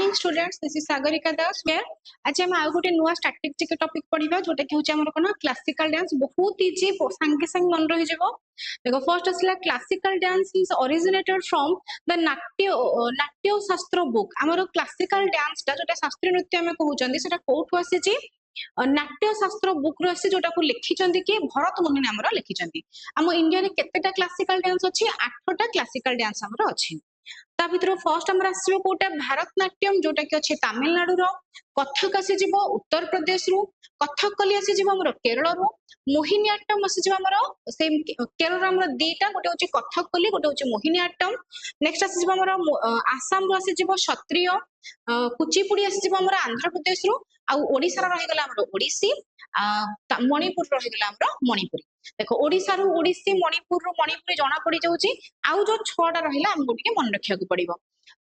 Morning students, this is Sagarika Das here. आज हम आउ गोटे नुआ स्टैटिस्टिक टॉपिक पढ़िबा जोटा कि होचे हमर कोन क्लासिकल डांस। बहुत इजी, संगे संग मन रहि जेबो। देखो फर्स्ट असला classical dance is originated from the नाट्य शास्त्र बुक। हमर क्लासिकल डांस ता जोटा शास्त्रीय नृत्य हम कहउचंदी सेटा कोठु आसी छि? नाट्य शास्त्र बुक रो आसी जोटा को लिखि चंदी कि भरत मुनि नामर लिखि चंदी। हम इंडिया रे केतेटा क्लासिकल डांस अछि? 8टा क्लासिकल डांस हमर अछि। ता भितर फर्स्ट हमर आसीबो कोटा भारतनाट्यम जोटा कि अछि तमिलनाडु रो, कथक आसी जिवो उत्तर प्रदेश रो, कथकली आसी जिवो हमर केरल रो, मोहिनीअट्टम आसी जिवो हमर सेम केरल हमर दीटा, गोटे होची कथकली, गोटे होची मोहिनीअट्टम। नेक्स्ट आसी जिवो हमर आसाम रो आसी जिवो क्षत्रिय, कुचिपुड़ी आसी जिवो हमर आंध्र प्रदेश रो, आ ओडिसा रो रहि गला हमर ओडिसी, मणिपुर रो रहि गला हमर मणिपुरी। देखो ओडिसा रो ओडिसी, मणिपुर रो मणिपुरी जणा पड़ी जाउची। आउ जो 6टा रहिला हमको टिके मन रखिया को पड़िबो।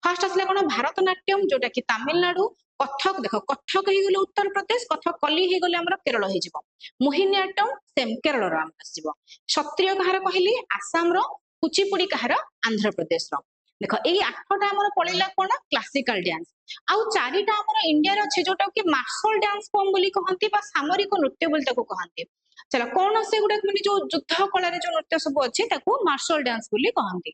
फर्स्ट असले कोन भारतनाट्यम जोटा कि तमिलनाडु, कथक देखो कथक हे गेले उत्तर प्रदेश, कथकली हे गेले हमर केरल हे जिवो, मोहिनीअट्टम सेम केरल रो हम आसीबो, क्षत्रिय कहार कहली आसाम रो, कुचिपुड़ी कहार आंध्र प्रदेश रो। देखो एई 8टा हमर पळिला कोन क्लासिकल डांस। आउ 4टा हमर इंडिया रो छै जोटा कि मार्शल डांस फॉर्म बोली कहंती बा सामरिक नृत्य बोली ताको कहंती। चलो कौन से गुडा माने जो युद्ध कला रे जो नृत्य सब अछि ताको मार्शल डांस बोली कहंती।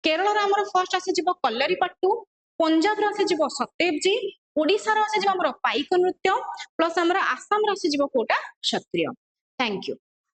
केरल रो हमर फर्स्ट आसी जिवो कल्लरी पट्टू, पंजाब रो आसी जिवो सतेबजी, ओडिसा रो आसी जिवो हमर पाइक नृत्य, प्लस हमर आसाम रो आसी जिवो कोटा क्षत्रिय। Thank you.